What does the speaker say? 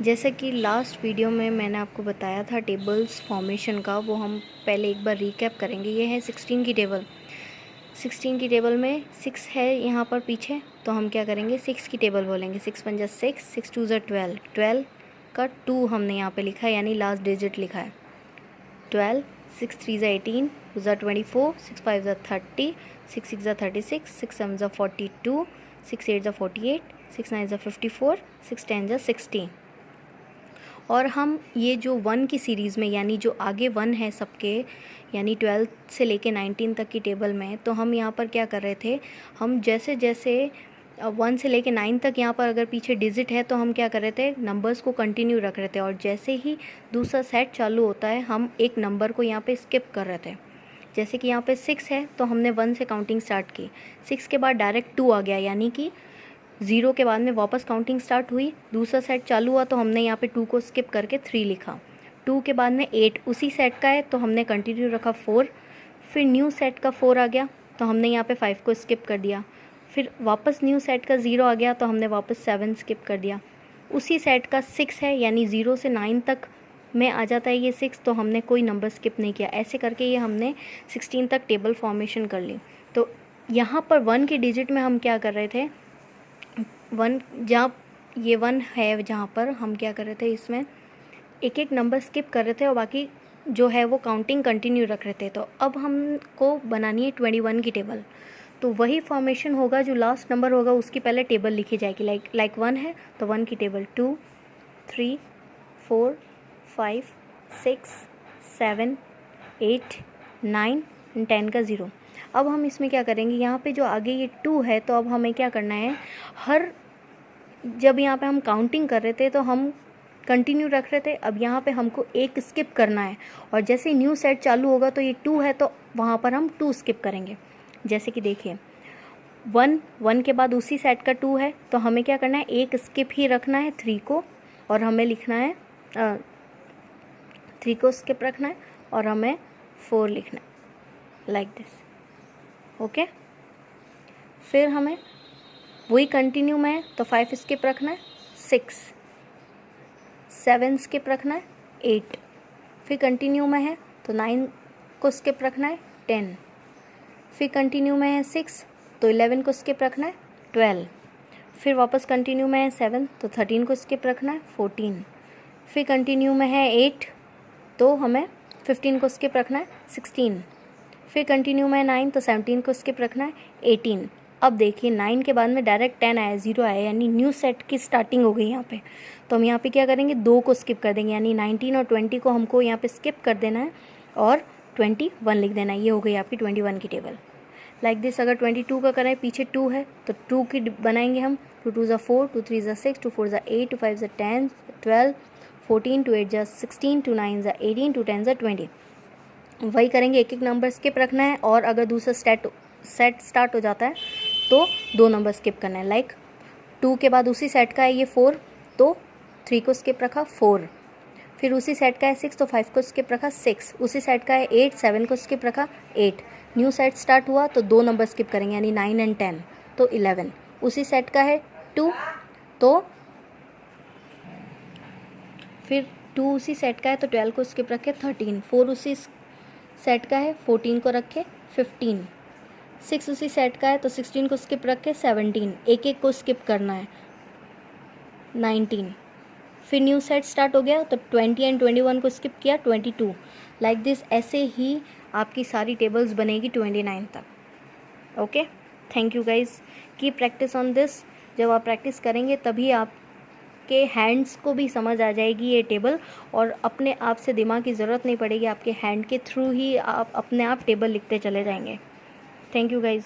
जैसे कि last video में मैंने आपको बताया था टेबल्स फॉर्मेशन का, वो हम पहले एक बार रिकैप करेंगे। ये है 16 की टेबल। 16 की टेबल में 6 है यहाँ पर पीछे, तो हम क्या करेंगे 6 की टेबल बोलेंगे। 6 × 6, 6 × 2 = 12, 12 का 2 हमने यहाँ पे लिखा है, यानी लास्ट डिजिट लिखा है 12। 6 × 3 = 18, 2 = 24, 6 × 5 = 30, 6 × 6 = 36, 6 × 7 = 42, 6 × 8 = 48, 6 × 9 = 54, 6 × 10 = 60। और हम ये जो 1 की सीरीज़ में, यानी जो आगे 1 है सबके, यानी 12 से लेके 19 तक की टेबल में, तो हम यहाँ पर क्या कर रहे थे, हम जैसे जैसे 1 से लेके 9 तक यहाँ पर अगर पीछे डिजिट है तो हम क्या कर रहे थे, नंबर्स को कंटिन्यू रख रहे थे, और जैसे ही दूसरा सेट चालू होता है हम एक नंबर को यहाँ पे स्किप कर रहे थे। जैसे कि यहाँ पे 6 है तो हमने 1 से काउंटिंग स्टार्ट की, 6 के बाद डायरेक्ट 2 आ गया, यानी कि 0 के बाद में वापस काउंटिंग स्टार्ट हुई, दूसरा सेट चालू हुआ तो हमने यहाँ पे 2 को स्किप करके 3 लिखा। 2 के बाद में 8 उसी सेट का है तो हमने कंटिन्यू रखा 4, फिर न्यू सेट का 4 आ गया तो हमने यहाँ पे 5 को स्किप कर दिया, फिर वापस न्यू सेट का 0 आ गया तो हमने वापस 7 स्किप कर दिया। उसी सेट का 6 है, यानी 0 से 9 तक में आ जाता है ये 6, तो हमने कोई नंबर स्किप नहीं किया। ऐसे करके ये हमने 16 तक टेबल फॉर्मेशन कर ली। तो यहाँ पर 1 के डिजिट में हम क्या कर रहे थे, 1 जहाँ ये 1 है जहाँ पर हम क्या कर रहे थे, इसमें एक एक नंबर स्किप कर रहे थे और बाकी जो है वो काउंटिंग कंटिन्यू रख रहे थे। तो अब हमको बनानी है 21 की टेबल, तो वही फॉर्मेशन होगा, जो लास्ट नंबर होगा उसकी पहले टेबल लिखी जाएगी। लाइक 1 है तो 1 की टेबल 2, 3, 4, 5, 6, 7, 8, 9 एंड 10 का 0। अब हम इसमें क्या करेंगे, यहाँ पे जो आगे ये 2 है तो अब हमें क्या करना है, जब यहाँ पे हम काउंटिंग कर रहे थे तो हम कंटिन्यू रख रहे थे, अब यहाँ पे हमको एक स्किप करना है, और जैसे ही न्यू सेट चालू होगा तो ये 2 है तो वहाँ पर हम 2 स्किप करेंगे। जैसे कि देखिए 1 के बाद उसी सेट का 2 है तो हमें क्या करना है, एक स्किप ही रखना है 3 को, और हमें लिखना है 3 को स्किप रखना है और हमें 4 लिखना है, लाइक दिस। ओके, फिर हमें वही कंटिन्यू में है तो 5 स्किप रखना है, 6, 7 स्किप रखना है, 8, फिर कंटिन्यू में है तो 9 को स्किप रखना है, 10, फिर कंटिन्यू में है 6 तो 11 को स्किप रखना है, 12, फिर वापस कंटिन्यू में है 7 तो 13 को स्किप रखना है, 14, फिर कंटिन्यू में है 8 तो हमें 15 को स्किप रखना है, 16, फिर कंटिन्यू में 9 तो 17 को स्किप रखना है, 18। अब देखिए 9 के बाद में डायरेक्ट 10 आया, 0 आया, यानी न्यू सेट की स्टार्टिंग हो गई यहाँ पे। तो हम यहाँ पे क्या करेंगे, 2 को स्किप कर देंगे, यानी 19 और 20 को हमको यहाँ पे स्किप कर देना है और 21 लिख देना है। ये हो गई आपकी 21 की टेबल। Like this. अगर 22 का करें, पीछे 2 है तो 2 की बनाएंगे हम। 2 2 = 4, 2 3 = 6, 2 4 = 8, 2 5 = 10, 12, 14, 2 8 = 16, 2 9 = 18, 2 10 = 20। वही करेंगे, एक एक नंबर स्किप रखना है, और अगर दूसरा सेट स्टार्ट हो जाता है तो 2 नंबर स्किप करना है। लाइक 2 के बाद उसी सेट का है ये 4 तो 3 को स्किप रखा, 4, फिर उसी सेट का है 6 तो 5 को स्किप रखा, 6, उसी सेट का है 8, 7 को स्किप रखा, 8, न्यू सेट स्टार्ट हुआ तो 2 नंबर स्किप करेंगे, यानी 9 एंड 10 तो 11, उसी सेट का है 2 तो फिर 2 उसी सेट का है तो 12 को स्किप रखे, 13, 4 उसी सेट का है 14 को रखे, 15, 6 उसी सेट का है तो 16 को स्किप रखे, 17, एक एक को स्किप करना है, 19, फिर न्यू सेट स्टार्ट हो गया तो 20 एंड 21 को स्किप किया, 22। Like this. ऐसे ही आपकी सारी टेबल्स बनेगी 29 तक। Okay, thank you guys, keep practice on this. जब आप प्रैक्टिस करेंगे तभी आपके हैंड्स को भी समझ आ जाएगी ये टेबल, और अपने आप से दिमाग की ज़रूरत नहीं पड़ेगी, आपके हैंड के थ्रू ही आप अपने आप टेबल लिखते चले जाएंगे। Thank you guys.